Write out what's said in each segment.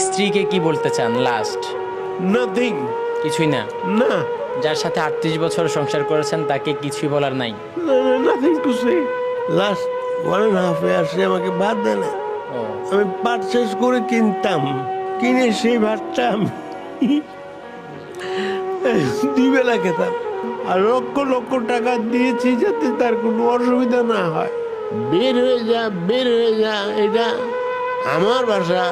স্ত্রীকে কি বলতে চান লাস্ট? নাথিং। কিছুই না? না, যার সাথে 38 বছর সংসার করেছেন তাকে কিছুই বলার নাই? Nothing to say. লাস্ট 1.5 ইয়ার সে আমাকে ভাত দেয় না। ও আমি পারচেস করে কিনতাম, কিনে সেই ভাতটা আমি 2 বেলা খেতাম। আর লক্ষ লক্ষ টাকা দিয়েছি যাতে তার কোনো অসুবিধা না হয়। বের হয়ে যা, বের হয়ে যা, এটা আমার বাসা।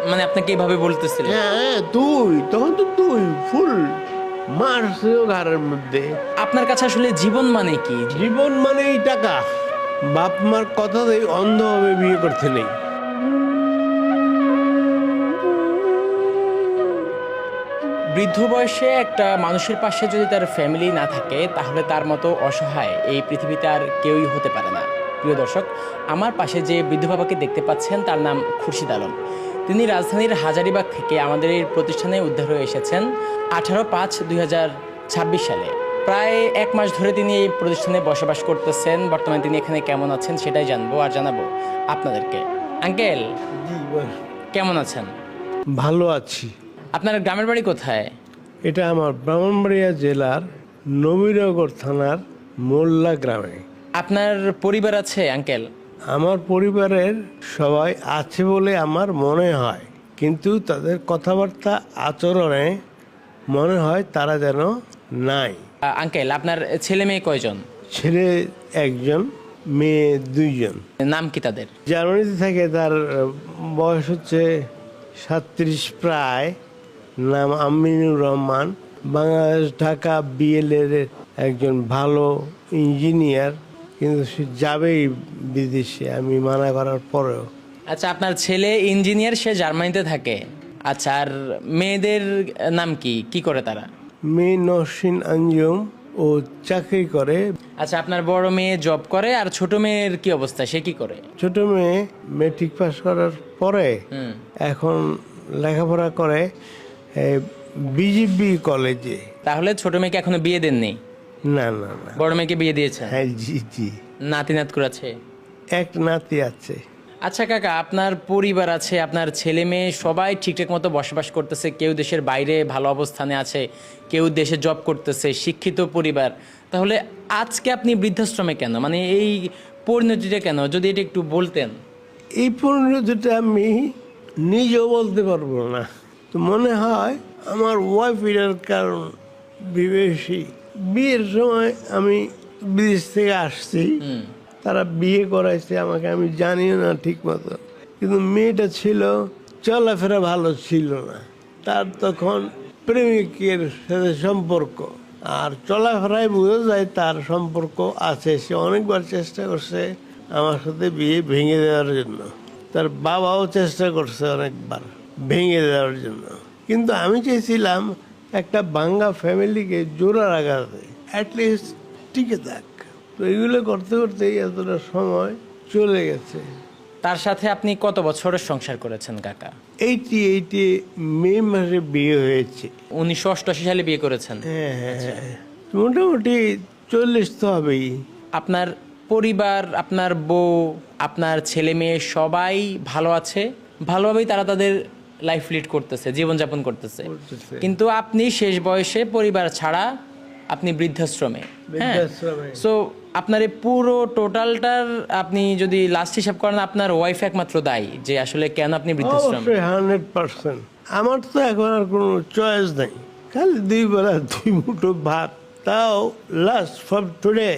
মানে আপনাকে এইভাবে বলতেছিলেন? হ্যাঁ, তুই তখন তো তুই ফুল মারছেও ঘরের মধ্যে। আপনার কাছে আসলে জীবন মানে কি? জীবন মানেই টাকা। বাপ মার কথাতেই অন্ধভাবে বিয়ে করতে নেই। বৃদ্ধ বয়সে একটা মানুষের পাশে যদি তার ফ্যামিলি না থাকে তাহলে তার মতো অসহায় এই পৃথিবীতে আর কেউই হতে পারে না। প্রিয় দর্শক, আমার পাশে যে বৃদ্ধ বাবাকে দেখতে পাচ্ছেন তার নাম খুরশিদ আলম। তিনি রাজধানীর হাজারীবাগ থেকে আমাদের এই প্রতিষ্ঠানে উদ্ধার হয়ে এসেছেন 18/5/2026 সালে। প্রায় 1 মাস ধরে তিনি এই প্রতিষ্ঠানে বসবাস করতেছেন। বর্তমানে তিনি এখানে কেমন আছেন সেটাই জানবো আর জানাবো আপনাদেরকে। আঙ্কেল, জি বল। কেমন আছেন? ভালো আছি। আপনার গ্রামের বাড়ি কোথায়? এটা আমার ব্রাহ্মণবাড়িয়া জেলার নবীনগর থানার মোল্লা গ্রামে। আপনার পরিবার আছে আঙ্কেল? আমার পরিবারের সবাই আছে বলে আমার মনে হয়, কিন্তু তাদের কথাবার্তা আচরণে মনে হয় তারা যেন নাই। আঙ্কেল, আপনার ছেলে মেয়ে কয়জন? ছেলে 1জন, মেয়ে 2জন। নাম কি তাদের? জার্মানিতে থাকে, তার বয়স হচ্ছে 37 প্রায়। নাম আমিনুর রহমান। বাংলাদেশ ঢাকা বিএলের একজন ভালো ইঞ্জিনিয়ার, কিন্তু সে যাবেই বিদেশে আমি মানা করার পরেও। আচ্ছা, আপনার ছেলে ইঞ্জিনিয়ার, সে জার্মানিতে থাকে। আচ্ছা, আর মেয়েদের নাম কি, কি করে তারা? মেয়ে নসিন আঞ্জুম, ও চাকরি করে। আচ্ছা, আপনার বড় মেয়ে জব করে, আর ছোট মেয়ের কি অবস্থা, সে কি করে? ছোট মেয়ে মেট্রিক পাস করার পরে এখন লেখাপড়া করে বিজিবি কলেজে। তাহলে ছোট মেয়েকে এখনো বিয়ে দেননি? না না না। বড় মেয়েকে বিয়ে দিয়েছেন? হ্যাঁ, জি জি। নাতি নাত করেছে? এক নাতি আছে। আচ্ছা কাকা, আপনার পরিবার আছে, আপনার ছেলে মেয়ে সবাই ঠিকঠাক মতো বসবাস করতেছে, কেউ দেশের বাইরে ভালো অবস্থানে আছে, কেউ দেশে জব করতেছে, শিক্ষিত পরিবার। তাহলে আজকে আপনি বৃদ্ধাশ্রমে কেন? মানে এই পরিণতিটা কেন, যদি এটা একটু বলতেন। এই পরিণতিটা আমি নিজেও বলতে পারবো না। তো মনে হয় আমার ওয়াইফ এর কারণ বিদেশি। বিয়ের সময় আমি বিদেশ থেকে আসছি, তারা বিয়ে করাইছে আমাকে, আমি জানিও না ঠিক মতো। কিন্তু মেয়েটা ছিল, চলাফেরা ভালো ছিল না। তার তখন প্রেমিকের সাথে সম্পর্ক, আর চলাফেরায় বোঝা যায় তার সম্পর্ক আছে। সে অনেকবার চেষ্টা করছে আমার সাথে বিয়ে ভেঙে দেওয়ার জন্য। তার বাবাও চেষ্টা করছে অনেকবার ভেঙে দেওয়ার জন্য, কিন্তু আমি চেয়েছিলাম একটা ভাঙ্গা ফ্যামিলিকে জোড়া লাগাতে, অ্যাটলিস্ট টিকে থাক। তো এগুলো করতে করতেই এতটা সময় চলে গেছে। তার সাথে আপনি কত বছরের সংসার করেছেন কাকা? 88 মে মাসে বিয়ে হয়েছে। 1988 সালে বিয়ে করেছেন? হ্যাঁ হ্যাঁ, মোটামুটি 40 তো হবেই। আপনার পরিবার, আপনার বউ, আপনার ছেলে মেয়ে সবাই ভালো আছে, ভালোভাবেই তারা তাদের লাইফ লিড করতেছে, জীবনযাপন করতেছে। কিন্তু আপনি শেষ বয়সে পরিবার ছাড়া আপনি বৃদ্ধাশ্রমে। সো আপনার এই পুরো টোটালটার আপনি যদি লাস্ট হিসাব করেন, আপনার ওয়াইফ একমাত্র দায়ী যে আসলে কেন আপনি বৃদ্ধাশ্রমে। 100%। আমার তো এখন আর কোনো চয়েস নেই, খালি 2 বেলা 2 মুঠো ভাত। তাও লাস্ট ফর টুডে,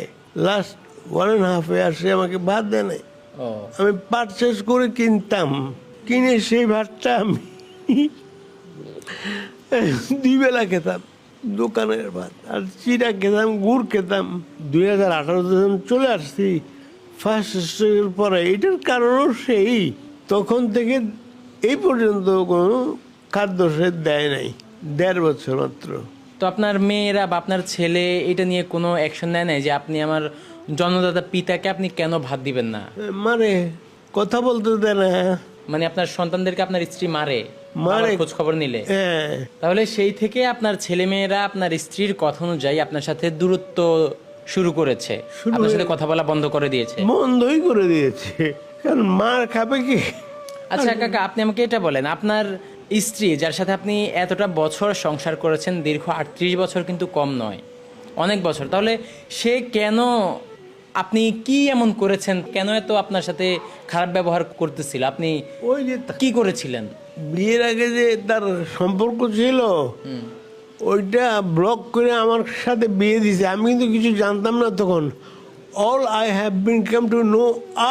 লাস্ট 1.5 ইয়ার সে আমাকে ভাত দেয় নাই। ও আমি পারচেস করে কিনতাম, কিনে সেই ভাতটা আমি 2 বেলা খেতাম, দোকানের ভাত। আর চিড়া খেতাম, গুড় খেতাম। 2018 যখন চলে আসছি ফার্স্ট স্ট্রোকের পরে, এটার কারণও সেই। তখন থেকে এই পর্যন্ত কোনো খাদ্য সে দেয় নাই, 1.5 বছর মাত্র। তো আপনার মেয়েরা বা আপনার ছেলে এটা নিয়ে কোনো অ্যাকশন নেয় নাই যে আপনি আমার জন্মদাতা পিতাকে আপনি কেন ভাত দিবেন না? মানে কথা বলতে দেয় না। মানে আপনার সন্তানদেরকে আপনার স্ত্রী মারে মারে। খোঁজ খবর নিলে? হ্যাঁ। তাহলে সেই থেকে আপনার ছেলেমেয়েরা আপনার স্ত্রীর কথা অনুযায়ী আপনার সাথে দূরত্ব শুরু করেছে, আপনার সাথে কথা বলা বন্ধ করে দিয়েছে? বন্ধই করে দিয়েছে, কারণ মার খাবে কি। আচ্ছা কাকা, আপনি আমাকে এটা বলেন, আপনার স্ত্রী যার সাথে আপনি এতটা বছর সংসার করেছেন, দীর্ঘ 38 বছর কিন্তু কম নয়, অনেক বছর, তাহলে সে কেন, আপনি কি এমন করেছেন, কেন এত আপনার সাথে খারাপ ব্যবহার করতেছিল, আপনি ওই যে কি করেছিলেন? বিয়ের আগে যে তার সম্পর্ক ছিল ওইটা ব্লক করে আমার সাথে বিয়ে দিছে। আমি কিন্তু কিছু জানতাম না তখন। All I have been come to know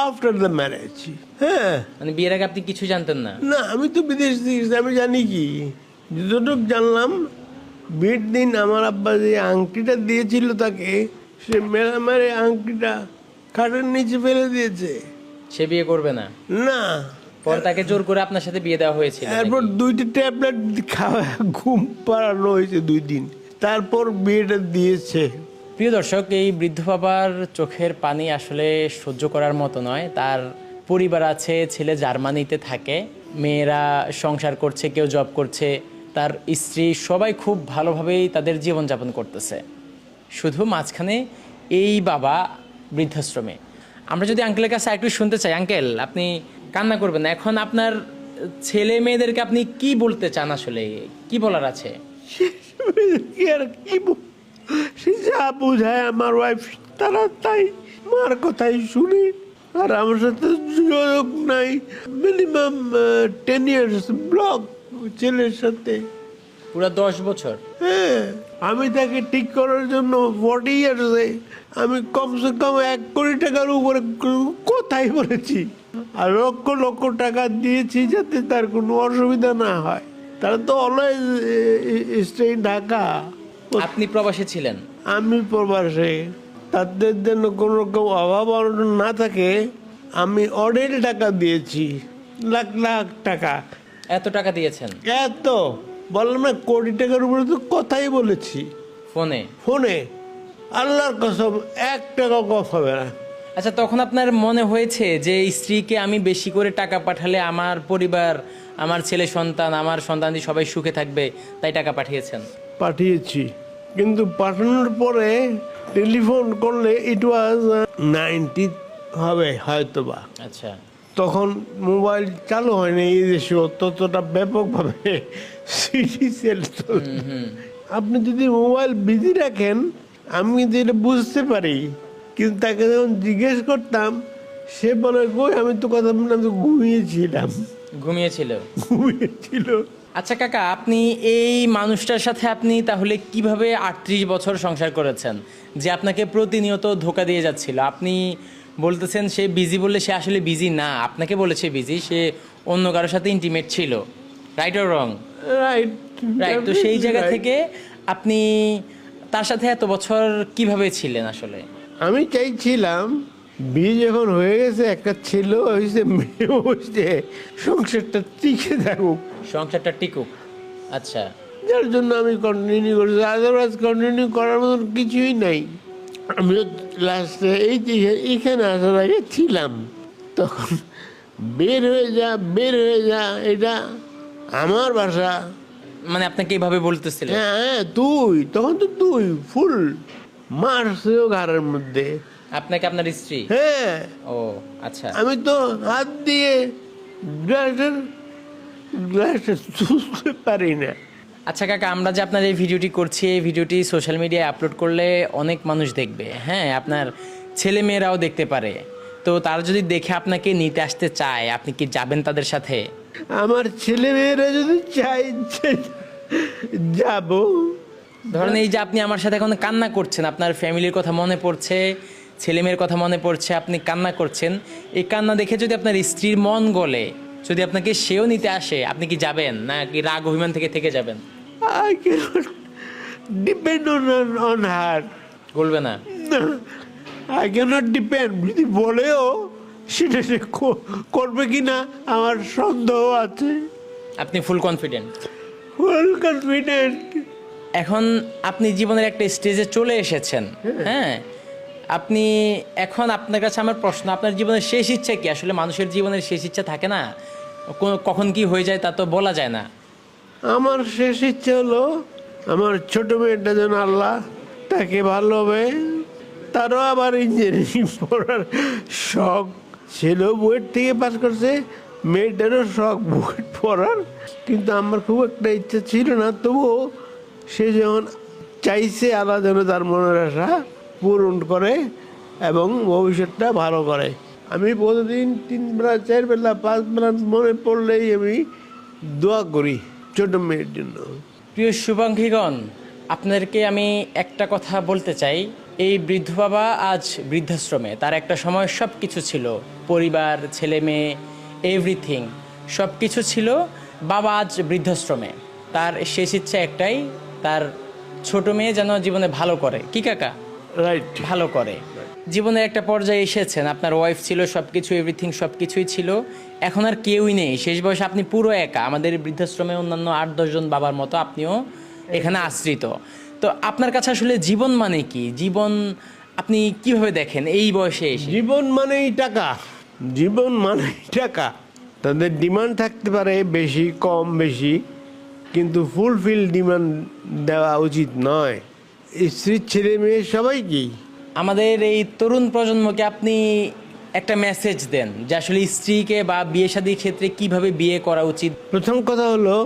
after the marriage. হ্যাঁ, মানে বিয়ের আগে আপনি কিছু জানতেন না? না আমি তো বিদেশ থেকে এসেছি, আমি জানি কি, যতটুকু জানলাম বিয়ের দিন আমার আব্বা যে আংটিটা দিয়েছিল তাকে, সে মেলা মেরে আংটিটা খাটের নিচে ফেলে দিয়েছে। সে বিয়ে করবে না? না, পরে তাকে জোর করে আপনার সাথে বিয়ে দেওয়া হয়েছিল এরপর নাকি? 2টি ট্যাবলেট খাওয়া ঘুম পাড়ানো হয়েছে 2 দিন, তারপর বিয়েটা দিয়েছে। প্রিয় দর্শক, এই বৃদ্ধ বাবার চোখের পানি আসলে সহ্য করার মতো নয়। তার পরিবার আছে, ছেলে জার্মানিতে থাকে, মেয়েরা সংসার করছে, কেউ জব করছে, তার স্ত্রী, সবাই খুব ভালোভাবেই তাদের জীবনযাপন করতেছে। শুধু মাঝখানে এই বাবা বৃদ্ধাশ্রমে। আমরা যদি আঙ্কেলের কাছে একটু শুনতে চাই, আঙ্কেল আপনি কান্না করবেন না, এখন আপনার ছেলে মেয়েদেরকে আপনি কি বলতে চান, আসলে কি বলার আছে? কি আর কি সে যা বোঝায় আমার ওয়াইফ তারা তাই মার কথাই শুনি, আর আমার সাথে যোগাযোগ নাই। মিনিমাম 10 ইয়ার্স ব্লক ছেলের সাথে। পুরো 10 বছর? হ্যাঁ, আমি তাকে ঠিক করার জন্য 40 ইয়ার্সে আমি কমসে কম 1 কোটি টাকার উপরে কোথায় বলেছি, আর লক্ষ লক্ষ টাকা দিয়েছি যাতে তার কোনো অসুবিধা না হয়। তারা তো অলওয়েজ স্টে ঢাকা। আপনি প্রবাসে ছিলেন? আমি প্রবাসে, তাদের জন্য কোনো রকম অভাব অনটন না থাকে আমি অনেক টাকা দিয়েছি, লাখ লাখ টাকা। এত টাকা দিয়েছেন? এত বললাম না, কোটি টাকার উপরে তো কথাই বলেছি ফোনে? ফোনে, আল্লাহর কসম 1 টাকা কম হবে না। আচ্ছা, তখন আপনার মনে হয়েছে যে স্ত্রীকে আমি বেশি করে টাকা পাঠালে আমার পরিবার, আমার ছেলে সন্তান, আমার সন্তানদি সবাই সুখে থাকবে, তাই টাকা পাঠিয়েছেন? পাঠিয়েছি, কিন্তু পাঠানোর পরে টেলিফোন করলে ইট ওয়াজ 90 হবে হয়তোবা। আচ্ছা। তখন মোবাইল চালু হয়নি এই দেশে ততটা ব্যাপকভাবে সিটি সেল। আপনি যদি মোবাইল বিজি রাখেন আমি কিন্তু এটা বুঝতে পারি, কিন্তু তাকে যখন জিজ্ঞেস করতাম সে বলে কই আমি তো কথা বললাম, আমি তো ঘুমিয়েছিলাম। ঘুমিয়েছিল। আচ্ছা কাকা, আপনি এই মানুষটার সাথে আপনি তাহলে কিভাবে 38 বছর সংসার করেছেন, যে আপনাকে প্রতিনিয়ত ধোকা দিয়ে যাচ্ছিল? আপনি বলতেছেন সে বিজি, বললে সে আসলে বিজি না, আপনাকে বলেছে বিজি, সে অন্য কারোর সাথে ইন্টিমেট ছিল, right or wrong? Right right. তো সেই জায়গা থেকে আপনি তার সাথে এত বছর কিভাবে ছিলেন আসলে? আমি চাইছিলাম বিয়ে যখন হয়ে গেছে, একটা ছেলে হয়েছে, মেয়ে হয়েছে, সংসারটা টিকে থাকুক, সংসারটা টিকুক। আচ্ছা। যার জন্য আমি কন্টিনিউ করেছি, আদারওয়াইজ কন্টিনিউ করার মতন কিছুই নাই। আমিও লাস্টে এইখানে আসার আগে ছিলাম, তখন বের হয়ে যা, এটা আমার বাসা। মানে আপনাকে এইভাবে বলতেছিলেন? হ্যাঁ তখন তো তুই ফুল মারছেও ঘরের মধ্যে। আপনাকে আপনার স্ত্রী? হ্যাঁ। ও আচ্ছা। আমি তো হাত দিয়ে গ্লাসের চুষতে পারি না। আচ্ছা কাকা, আমরা যে আপনার এই ভিডিওটি করছি, এই ভিডিওটি সোশ্যাল মিডিয়ায় আপলোড করলে অনেক মানুষ দেখবে, হ্যাঁ, আপনার ছেলে মেয়েরাও দেখতে পারে, তো তারা যদি দেখে আপনাকে নিতে আসতে চায়, আপনি কি যাবেন তাদের সাথে? আমার ছেলে মেয়েরা যদি চাই যাব। ধরেন এই যে আপনি আমার সাথে এখন কান্না করছেন, আপনার ফ্যামিলির কথা মনে পড়ছে, ছেলে মেয়ের কথা মনে পড়ছে, আপনি কান্না করছেন, এই কান্না দেখে যদি আপনার স্ত্রীর মন গলে, যদি আপনাকে সেও নিতে আসে, আপনি কি যাবেন, না কি রাগ অভিমান থেকে যাবেন? I cannot depend on her. বলবে না? I cannot depend. যদি বলেও সেটা সে করবে কিনা আমার সন্দেহ আছে। আপনি ফুল কনফিডেন্ট? ফুল কনফিডেন্ট। এখন আপনি জীবনের একটা স্টেজে চলে এসেছেন, হ্যাঁ, আপনি এখন, আপনার কাছে আমার প্রশ্ন, আপনার জীবনের শেষ ইচ্ছা কি? আসলে মানুষের জীবনের শেষ ইচ্ছা থাকে না, কখন কি হয়ে যায় তা তো বলা যায় না। আমার শেষ ইচ্ছে হলো আমার ছোট মেয়েটা যেন আল্লাহ তাকে ভালোভাবে, তারও আবার ইঞ্জিনিয়ারিং পড়ার শখ ছিল, বুয়েট থেকে পাস করছে, মেয়েটারও শখ বুট পরার, কিন্তু আমার খুব একটা ইচ্ছা ছিল না। তবুও সে যখন চাইছে, আল্লাহ যেন তার মনের আশা পূরণ করে এবং ভবিষ্যৎটা ভালো করে। আমি প্রতিদিন 3 বেলা 4 বেলা 5 বেলা মনে পড়লেই আমি দোয়া করি ছোট মেয়ের জন্য। প্রিয় শুভাঙ্গীগণ, আপনাদেরকে আমি একটা কথা বলতে চাই। এই বৃদ্ধ বাবা আজ বৃদ্ধাশ্রমে। তার একটা সময় সব কিছু ছিল, পরিবার, ছেলে মেয়ে, এভরিথিং সব কিছু ছিল। বাবা আজ বৃদ্ধাশ্রমে। তার শেষ ইচ্ছা একটাই, তার ছোট মেয়ে যেন জীবনে ভালো করে। কি কাকা? রাইট। ভালো করে। জীবনের একটা পর্যায়ে এসেছেন, আপনার ওয়াইফ ছিল, সব কিছু এভরিথিং সব কিছুই ছিল, এখন আর কেউই নেই। শেষ বয়সে আপনি পুরো একা। আমাদের বৃদ্ধাশ্রমে অন্যান্য 8-10 জন বাবার মতো আপনিও এখানে আশ্রিত। তো আপনার কাছে আসলে জীবন মানে কি? জীবন আপনি কিভাবে দেখেন এই বয়সে এসে? জীবন মানেই টাকা, জীবন মানেই টাকা। তাদের ডিমান্ড থাকতে পারে বেশি কম বেশি, কিন্তু ফুলফিল ডিমান্ড দেওয়া উচিত নয়। স্ত্রীর ছেলে মেয়ে সবাইকেই। আমাদের এই তরুণ প্রজন্মকে আপনি একটা মেসেজ দেন যে আসলে স্ত্রীকে বা বিয়ে শাদীর ক্ষেত্রে কিভাবে বিয়ে করা উচিত। প্রথম কথা হলো,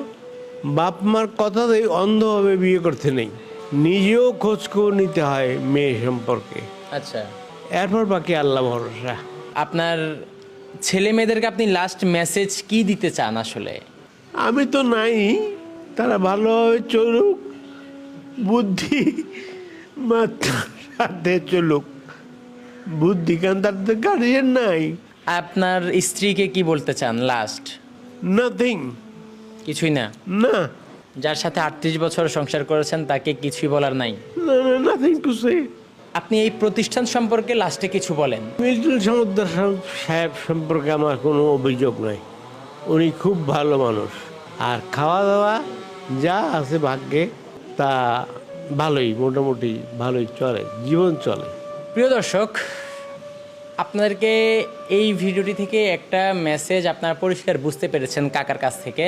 বাপ মার কথাতেই অন্ধভাবে বিয়ে করতে নেই, নিজেও খোঁজখবর নিতে হয় মেয়ে সম্পর্কে। আচ্ছা, এরপর বাকি আল্লাহ ভরসা। আপনার ছেলে মেয়েদেরকে আপনি লাস্ট মেসেজ কি দিতে চান আসলে? আমি তো নাই, তারা ভালোভাবে চলুক, বুদ্ধি মাত্রার সাথে চলুক। বুদ্ধি কান তার তো গার্জিয়ান নাই। আপনার স্ত্রীকে কি বলতে চান লাস্ট? নাথিং। কিছুই না? না, যার সাথে 38 বছর সংসার করেছেন তাকে কিছুই বলার নাই? Nothing to say. আপনি এই প্রতিষ্ঠান সম্পর্কে লাস্টে কিছু বলেন। মিল্টন সমুদ্র সাহেব সম্পর্কে আমার কোনো অভিযোগ নাই। উনি খুব ভালো মানুষ, আর খাওয়া দাওয়া যা আছে ভাগ্যে তা ভালোই, মোটামুটি ভালোই চলে, জীবন চলে। প্রিয় দর্শক, আপনাদেরকে এই ভিডিওটি থেকে একটা মেসেজ আপনারা পরিষ্কার বুঝতে পেরেছেন কাকার কাছ থেকে,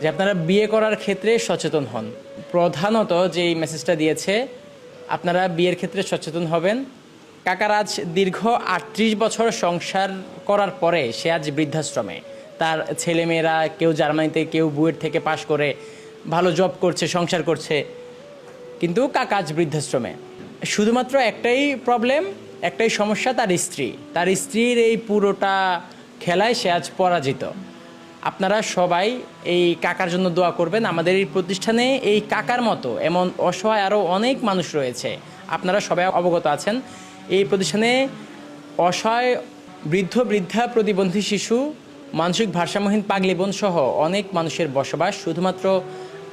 যে আপনারা বিয়ে করার ক্ষেত্রে সচেতন হন। প্রধানত যে এই মেসেজটা দিয়েছে, আপনারা বিয়ের ক্ষেত্রে সচেতন হবেন। কাকার আজ দীর্ঘ 38 বছর সংসার করার পরে সে আজ বৃদ্ধাশ্রমে। তার ছেলেমেয়েরা কেউ জার্মানিতে, কেউ বুয়েট থেকে পাশ করে ভালো জব করছে, সংসার করছে, কিন্তু কাকা আজ বৃদ্ধাশ্রমে। শুধুমাত্র একটাই প্রবলেম, একটাই সমস্যা, তার স্ত্রী। তার স্ত্রীর এই পুরোটা খেলায় সে আজ পরাজিত। আপনারা সবাই এই কাকার জন্য দোয়া করবেন। আমাদের এই প্রতিষ্ঠানে এই কাকার মতো এমন অসহায় আরও অনেক মানুষ রয়েছে, আপনারা সবাই অবগত আছেন। এই প্রতিষ্ঠানে অসহায় বৃদ্ধ, বৃদ্ধা, প্রতিবন্ধী শিশু, মানসিক ভারসাম্যহীন পাগলি বোন সহ অনেক মানুষের বসবাস। শুধুমাত্র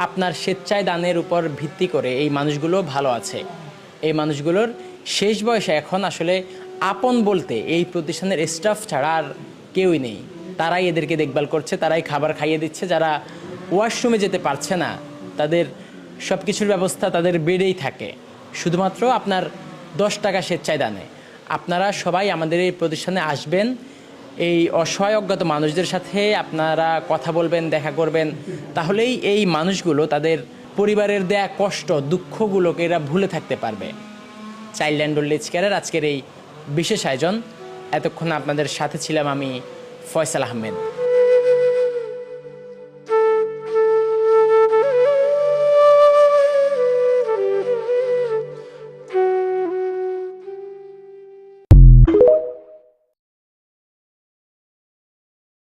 আপনার স্বেচ্ছায় দানের উপর ভিত্তি করে এই মানুষগুলো ভালো আছে। এই মানুষগুলোর শেষ বয়সে এখন আসলে আপন বলতে এই প্রতিষ্ঠানের স্টাফ ছাড়া আর কেউই নেই। তারাই এদেরকে দেখভাল করছে, তারাই খাবার খাইয়ে দিচ্ছে। যারা ওয়াশরুমে যেতে পারছে না, তাদের সব কিছুর ব্যবস্থা তাদের বেডেই থাকে, শুধুমাত্র আপনার 10 টাকা স্বেচ্ছায় দানে। আপনারা সবাই আমাদের এই প্রতিষ্ঠানে আসবেন, এই অসহায় অজ্ঞাত মানুষদের সাথে আপনারা কথা বলবেন, দেখা করবেন। তাহলেই এই মানুষগুলো তাদের পরিবারের দেয়া কষ্ট, দুঃখগুলোকে এরা ভুলে থাকতে পারবে। চাইল্ড অ্যান্ড ওল্ড এজ কেয়ারের আজকের এই বিশেষ আয়োজন। এতক্ষণ আপনাদের সাথে ছিলাম আমি ফয়সাল আহমেদ।